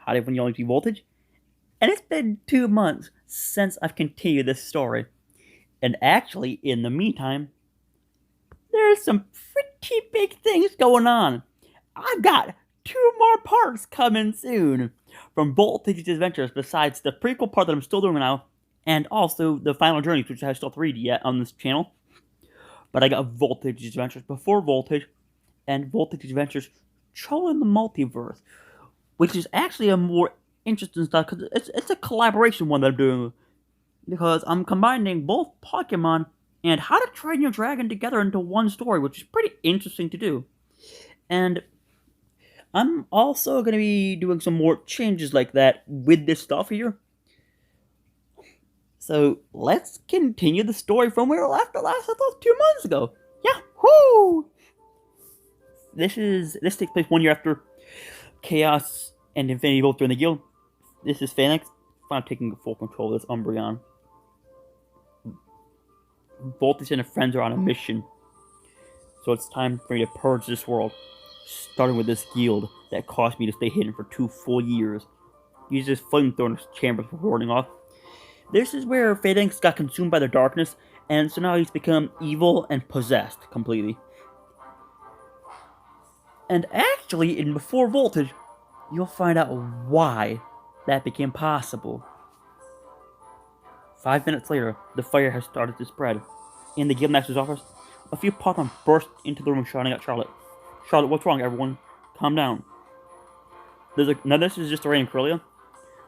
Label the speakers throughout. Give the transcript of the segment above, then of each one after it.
Speaker 1: how did everyone see voltage? And it's been 2 months since I've continued this story. And actually, in the meantime, there's some pretty big things going on. I've got 2 more parts coming soon from Voltage's Adventures, besides the prequel part that I'm still doing now, and also the Final Journeys, which I still have to read yet on this channel. But I got Voltage's Adventures Before Voltage, and Voltage's Adventures Trolling the Multiverse, which is actually a more interesting stuff because it's a collaboration one that I'm doing, because I'm combining both Pokemon and How to Train Your Dragon together into one story, which is pretty interesting to do. And I'm also going to be doing some more changes like that with this stuff here. So let's continue the story from where we left the last, I thought, 2 months ago. Yahoo! This takes place 1 year after Chaos and Infinity both join the guild. This is Phoenix, finally taking full control of this Umbreon. Voltage and her friends are on a mission, so it's time for me to purge this world, starting with this guild that caused me to stay hidden for 2 full years. Use this flamethrower in his chambers before warding off. This is where Phalanx got consumed by the darkness, and so now he's become evil and possessed completely. And actually, in Before Voltage, you'll find out why that became possible. 5 minutes later, the fire has started to spread. In the Guildmaster's office, a few Pokemon burst into the room shouting at Charlotte. Charlotte, what's wrong, everyone? Calm down. Now this is just a random Corellia.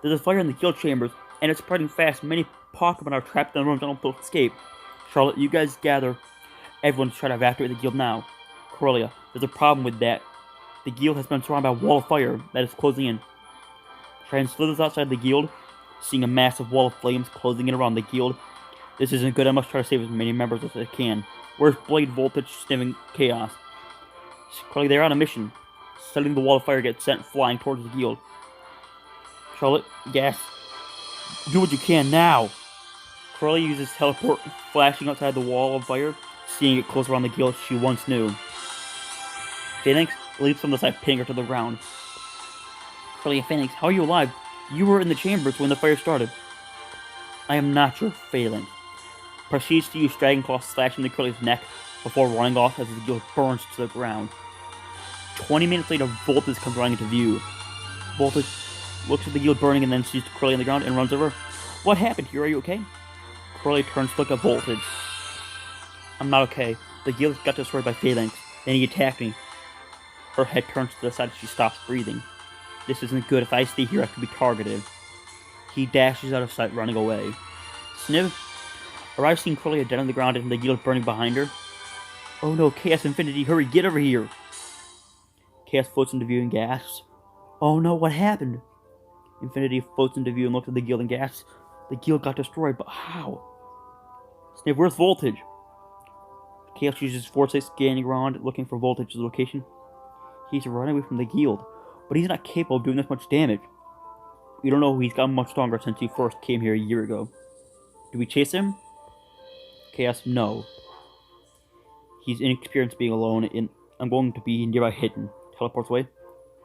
Speaker 1: There's a fire in the guild chambers, and it's spreading fast. Many Pokemon are trapped in the rooms and unable to escape. Charlotte, you guys gather. Everyone's trying to evacuate the guild now. Corellia, there's a problem with that. The guild has been surrounded by a wall of fire that is closing in. Shine slithers outside the guild, seeing a massive wall of flames closing in around the guild. This isn't good, I must try to save as many members as I can. Where's Blade, Voltage, Sniv, Chaos? Clearly they're on a mission. Suddenly the wall of fire gets sent flying towards the guild. Charlotte, gas. Do what you can now! Crowley uses teleport, flashing outside the wall of fire, seeing it close around the guild she once knew. Phoenix leaps from the side, pinning her to the ground. Crowley, Phoenix, how are you alive? You were in the chambers when the fire started. I am not your Phalanx. Proceeds to use Dragon Claw, slashing the Curly's neck before running off as the guild burns to the ground. 20 minutes later, Voltage comes running into view. Voltage looks at the guild burning and then sees Curly on the ground and runs over. What happened here? Are you okay? Curly turns to look at Voltage. I'm not okay. The guild got destroyed by Phalanx. Then he attacked me. Her head turns to the side as she stops breathing. This isn't good. If I stay here, I could be targeted. He dashes out of sight, running away. Sniv arrives, seeing Curly dead on the ground and the guild burning behind her. Oh no, Chaos Infinity, hurry, get over here! Chaos floats into view and gasps. Oh no, what happened? Infinity floats into view and looks at the guild and gasps. The guild got destroyed, but how? Sniv, where's Voltage? Chaos uses foresight, scanning around, looking for Voltage's location. He's running away from the guild, but he's not capable of doing this much damage. We don't know he's gotten much stronger since he first came here a year ago. Do we chase him? Chaos, no. He's inexperienced being alone, and I'm going to be nearby hidden. Teleports away.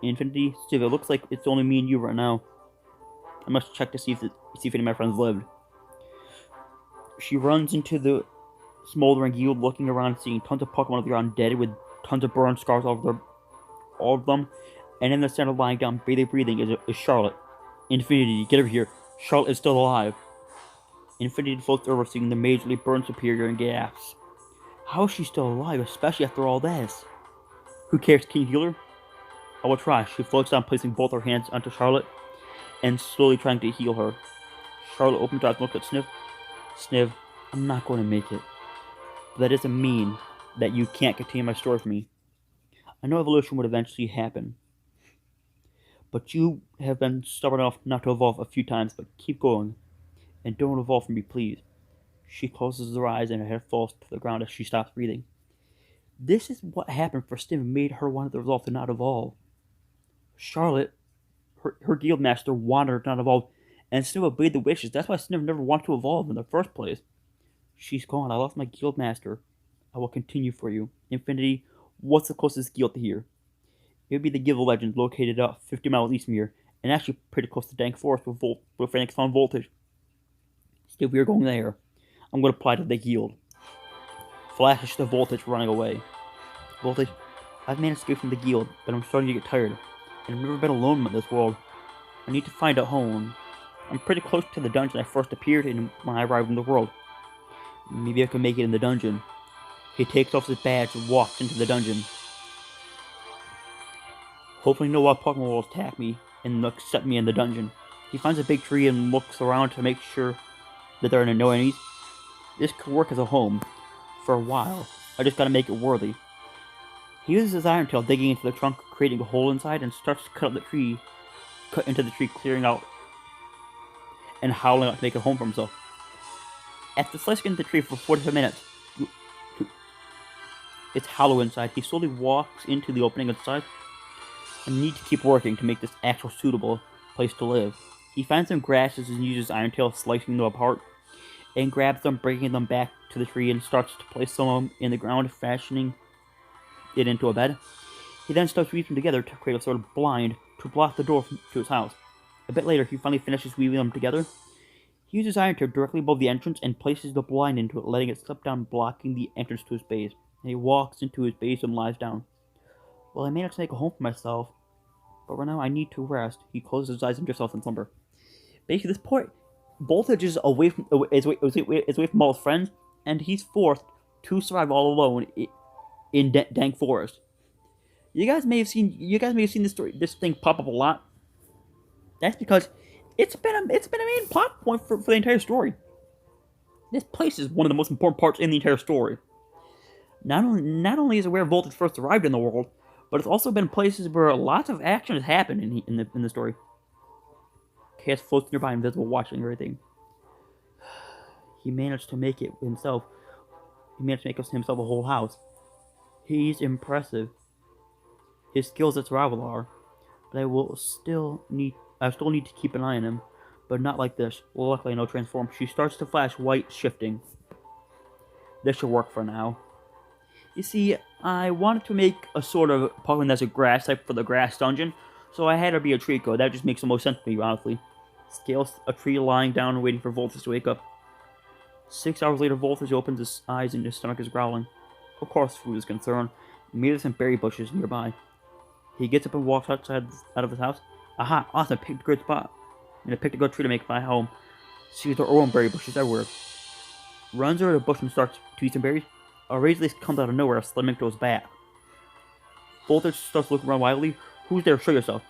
Speaker 1: Infinity, Steve, it looks like it's only me and you right now. I must check to see if any of my friends lived. She runs into the smoldering guild, looking around, seeing tons of Pokemon on the ground dead with tons of burn scars all of them. And in the center, lying down, barely breathing, is Charlotte. Infinity, get over here. Charlotte is still alive. Infinity floats over, seeing the majorly burned superior and gasps. How is she still alive, especially after all this? Who cares, King Healer? I will try. She floats down, placing both her hands onto Charlotte and slowly trying to heal her. Charlotte opens her eyes and looks at Sniv. Sniv, I'm not going to make it. But that doesn't mean that you can't continue my story for me. I know evolution would eventually happen. But you have been stubborn enough not to evolve a few times, but keep going. And don't evolve for me, please. She closes her eyes and her head falls to the ground as she stops breathing. This is what happened for Sniv and made her want the resolve to not evolve. Charlotte, her guild master, wanted her to not evolve, and Sniv obeyed the wishes. That's why Sniv never wanted to evolve in the first place. She's gone. I lost my guild master. I will continue for you. Infinity, what's the closest guild to here? It would be the Guild of Legends, located about 50 miles east from here, and actually pretty close to Dank Forest with Phoenix found voltage. If we are going there, I'm going to apply to the yield. Flashes the voltage running away. Voltage, I've managed to escape from the guild, but I'm starting to get tired, and I've never been alone in this world. I need to find a home. I'm pretty close to the dungeon I first appeared in when I arrived in the world. Maybe I can make it in the dungeon. He takes off his badge and walks into the dungeon. Hopefully no wild Pokemon will attack me and accept me in the dungeon. He finds a big tree and looks around to make sure that there are no enemies. This could work as a home for a while. I just gotta make it worthy. He uses his iron tail, digging into the trunk, creating a hole inside, and starts to cut into the tree, clearing out and howling out to make a home for himself. After slicing into the tree for 45 minutes, it's hollow inside. He slowly walks into the opening inside and needs to keep working to make this actual suitable place to live. He finds some grasses and uses iron tail, slicing them apart, and grabs them, bringing them back to the tree, and starts to place some of them in the ground, fashioning it into a bed. He then starts weaving them together to create a sort of blind to block the door to his house. A bit later, he finally finishes weaving them together. He uses iron tape directly above the entrance and places the blind into it, letting it slip down, blocking the entrance to his base. And he walks into his base and lies down. Well, I managed to make a home for myself, but right now I need to rest. He closes his eyes and drifts off in slumber. Basically, this point, Voltage is away from all his friends, and he's forced to survive all alone in Dank Forest. You guys may have seen this thing pop up a lot. That's because it's been a main plot point for the entire story. This place is one of the most important parts in the entire story. Not only is it where Voltage first arrived in the world, but it's also been places where lots of action has happened in the story. Chaos floats nearby, invisible, watching everything. He managed to make it himself. He managed to make himself a whole house. He's impressive. His skills at survival are, but I still need to keep an eye on him, but not like this. Luckily, no transform. She starts to flash white, shifting. This should work for now. You see, I wanted to make a sort of Pokemon that's a grass type for the grass dungeon, so I had her be a Trico. That just makes the most sense to me, honestly. Scales a tree lying down, waiting for Voltage to wake up. 6 hours later, Voltage opens his eyes and his stomach is growling. Of course, food is concerned. Maybe there's some berry bushes nearby. He gets up and walks out of his house. Aha! Awesome! Picked a good spot. I picked a good tree to make my home. Sees there are berry bushes everywhere. Runs over to the bush and starts to eat some berries. A razor leaf comes out of nowhere, slamming to his back. Voltage starts looking around wildly. Who's there? Show yourself.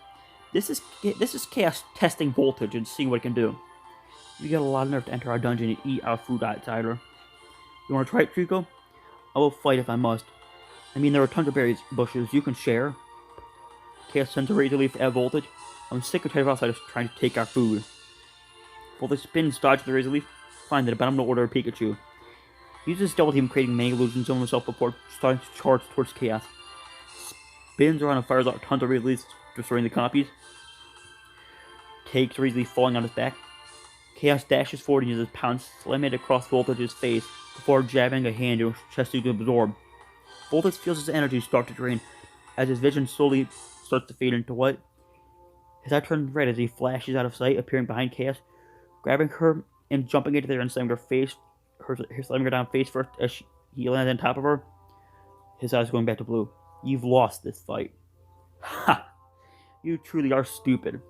Speaker 1: This is Chaos testing Voltage and seeing what it can do. You got a lot of nerve to enter our dungeon and eat our food outsider. You want to try it, Trico? I will fight if I must. I mean, there are tons of berries bushes you can share. Chaos sends a razor leaf at Voltage. I'm sick and tired of outsiders trying to take our food. Voltage spins, dodges the razor leaf, finds it, but I'm going to order a Pikachu. He uses his double team, creating many illusions of himself before starting to charge towards Chaos. Spins around and fires out tons of razor leaves, destroying the copies. Takes a razor leaf, falling on his back. Chaos dashes forward and uses pounce, slamming it across Voltage's face before jabbing a hand into his chest to absorb. Voltage feels his energy start to drain as his vision slowly starts to fade into white. His eye turns red as he flashes out of sight, appearing behind Chaos, grabbing her and jumping into there and slamming her down face first as he lands on top of her. His eyes going back to blue. You've lost this fight. Ha! You truly are stupid.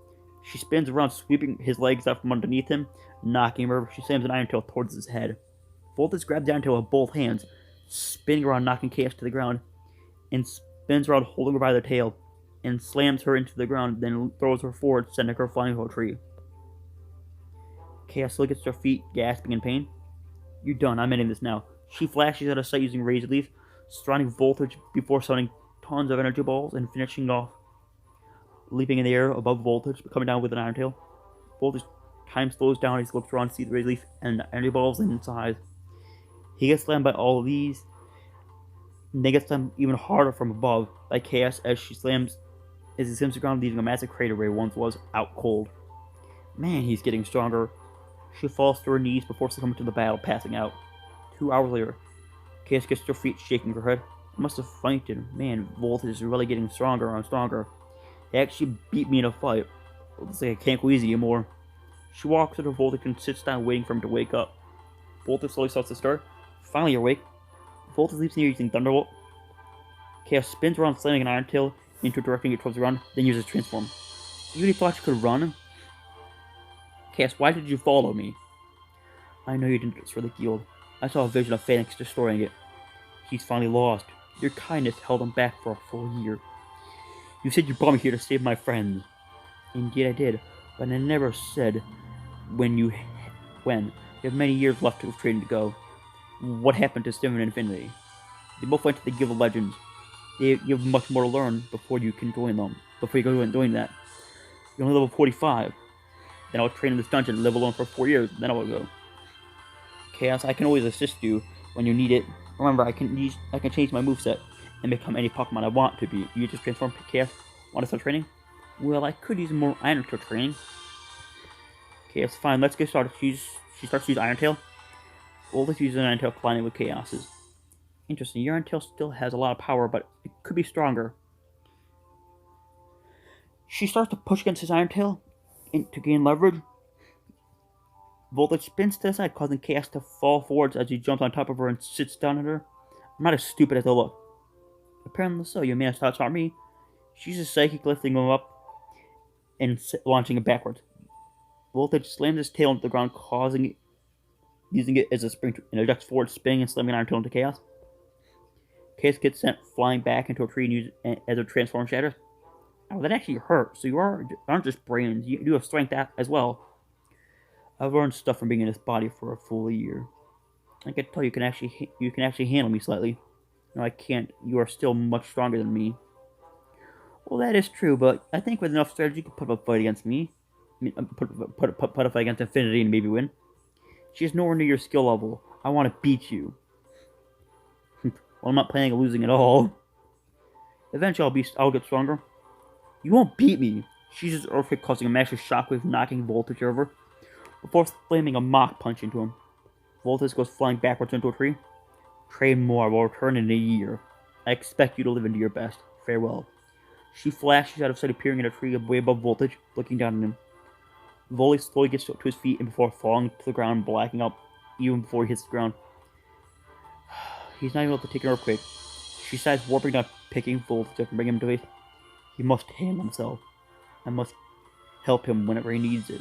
Speaker 1: She spins around, sweeping his legs out from underneath him, knocking him over. She slams an iron tail towards his head. Voltage grabs the iron tail with both hands, spinning around, knocking Chaos to the ground, and spins around, holding her by the tail, and slams her into the ground, then throws her forward, sending her flying to a tree. Chaos slowly gets to her feet, gasping in pain. You're done, I'm ending this now. She flashes out of sight using Razor Leaf, surrounding Voltage before summoning tons of energy balls and finishing off, leaping in the air above Voltage, coming down with an iron tail. Voltage time slows down as he looks around to see the Razor Leaf and energy balls in his eyes. He gets slammed by all of these, and they get slammed even harder from above by Chaos as he slams the ground, leaving a massive crater where he once was, out cold. Man, he's getting stronger. She falls to her knees before succumbing to the battle, passing out. 2 hours later, Chaos gets to her feet, shaking her head. I must have fainted. Man, Voltage is really getting stronger and stronger. He actually beat me in a fight. Looks like I can't go easy anymore. She walks to the Voltage and sits down waiting for him to wake up. Voltage slowly starts to stir. Finally awake. Voltage leaps near using Thunderbolt. Chaos spins around, slamming an Iron Tail into directing it towards the ground, then uses Transform. You really thought you could run? Chaos, why did you follow me? I know you didn't destroy the guild. I saw a vision of Phoenix destroying it. He's finally lost. Your kindness held him back for a full year. You said you brought me here to save my friends. Indeed I did, but I never said when. You have many years left of training to go. What happened to Stim and Infinity? They both went to the Guild of Legends. You have much more to learn before you can join them. Before you go and doing that. You're only level 45. Then I'll train in this dungeon, live alone for 4 years, then I will go. Chaos, I can always assist you when you need it. Remember, I can change my moveset and become any Pokemon I want to be. You just transform Chaos. Want to start training? Well, I could use more Iron Tail training. Chaos, fine, let's get started. She starts to use Iron Tail. Well, let's use an Iron Tail climbing with Chaos's. Interesting, your Iron Tail still has a lot of power, but it could be stronger. She starts to push against his Iron Tail to gain leverage. Voltage spins to the side, causing Chaos to fall forwards as he jumps on top of her and sits down at her. I'm not as stupid as I look. Apparently so, you may have thought me. She's a psychic, lifting him up and launching him backwards. Voltage slams his tail into the ground, using it as a spring and ejects forward, spinning and slamming an Iron Tail into Chaos. Chaos gets sent flying back into a tree and as a transform shatters. Oh, that actually hurt. So you aren't just brains, you do have strength as well. I've learned stuff from being in this body for a full year. I can tell you can actually handle me slightly. No, I can't. You are still much stronger than me. Well, that is true, but I think with enough strategy, you could put up a fight against me. I mean, put a fight against Infinity and maybe win. She's nowhere near your skill level. I want to beat you. Well, I'm not planning on losing at all. Eventually, I'll get stronger. You won't beat me. She uses Earthquake, causing a massive shockwave, knocking Voltage over, before slamming a Mach Punch into him. Voltage goes flying backwards into a tree. Train more. Will return in a year. I expect you to live into your best. Farewell. She flashes out of sight, appearing in a tree way above Voltage, looking down at him. Voltage slowly gets to his feet and before falling to the ground, blacking out even before he hits the ground. He's not even able to take an Earthquake. She sighs, warping down, picking Voltage up and bringing him to base. He must handle himself. I must help him whenever he needs it.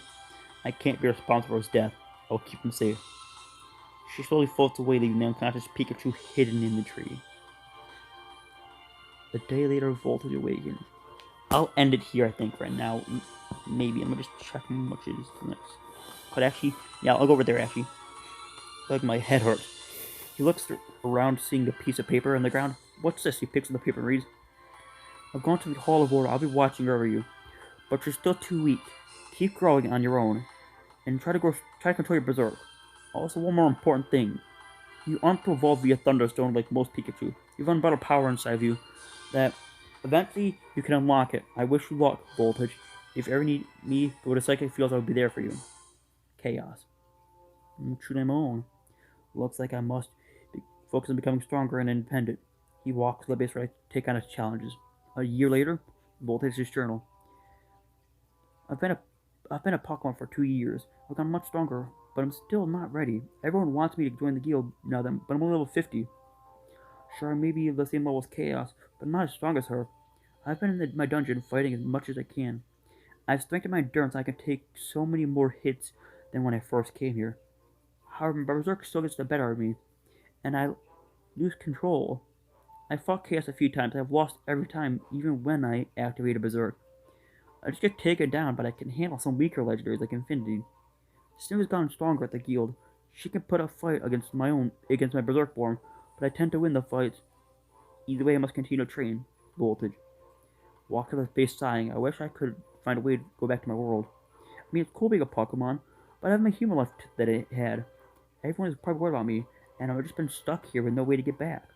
Speaker 1: I can't be responsible for his death. I will keep him safe. She slowly floats away, leaving the unconscious Pikachu hidden in the tree. A day later, Voltage awakens. I'll end it here, I think, right now. Maybe. I'm gonna just check how much it is next. But actually, yeah, I'll go over there, actually. Like, my head hurts. He looks around, seeing a piece of paper on the ground. What's this? He picks up the paper and reads. I've gone to the Hall of Order. I'll be watching over you. But you're still too weak. Keep growing on your own. And try to control your Berserk. Also, one more important thing. You aren't to evolve via Thunderstone like most Pikachu. You've unbridled power inside of you that eventually you can unlock it. I wish you luck, Voltage. If you ever need me, go to Psychic Fields, I'll be there for you. Chaos. True to my own. Looks like I must focus on becoming stronger and independent. He walks to the base where I take on his challenges. A year later, Voltage's journal. I've been a Pokemon for 2 years. I've gotten much stronger, but I'm still not ready. Everyone wants me to join the guild now, but I'm only level 50. Sure, I may be the same level as Chaos, but I'm not as strong as her. I've been in my dungeon fighting as much as I can. I've strengthened my endurance, and I can take so many more hits than when I first came here. However, my Berserk still gets the better of me, and I lose control. I fought Chaos a few times. I've lost every time, even when I activate a Berserk. I just get taken down, but I can handle some weaker legendaries like Infinity. Sim has gotten stronger at the guild. She can put up a fight against my Berserk form, but I tend to win the fights. Either way, I must continue to train. Voltage. Walk to the base sighing. I wish I could find a way to go back to my world. I mean, it's cool being a Pokemon, but I have my human life that it had. Everyone is probably worried about me, and I've just been stuck here with no way to get back.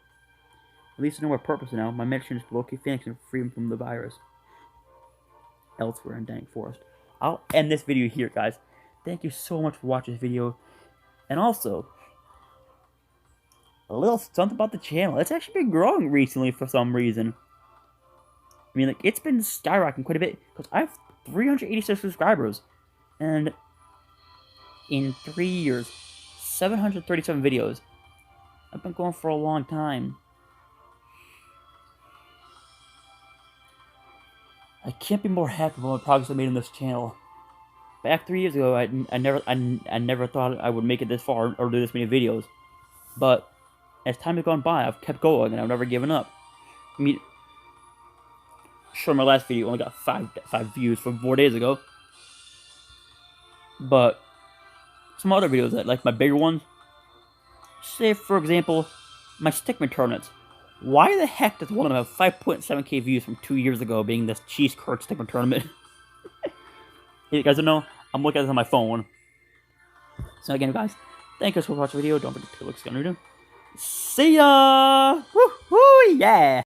Speaker 1: At least I know my purpose now. My mission is to locate Phoenix and free him from the virus. Elsewhere in Dank Forest. I'll end this video here, guys. Thank you so much for watching this video. And also, a little something about the channel. It's actually been growing recently for some reason. I mean, like, it's been skyrocketing quite a bit. Because I've 386 subscribers. And in 3 years, 737 videos. I've been going for a long time. I can't be more happy about the progress I made on this channel. Back 3 years ago, I never thought I would make it this far or do this many videos. But as time has gone by, I've kept going and I've never given up. I mean, sure, my last video only got five views from 4 days ago. But some other videos that, like my bigger ones, say for example, my Stickman tournaments. Why the heck does one of them have 5.7k views from 2 years ago, being this cheese curd Stickman tournament? You guys don't know, I'm looking at this on my phone. So again, guys, thank you for watching the video. Don't forget to click the video. See ya! Woo-hoo, yeah!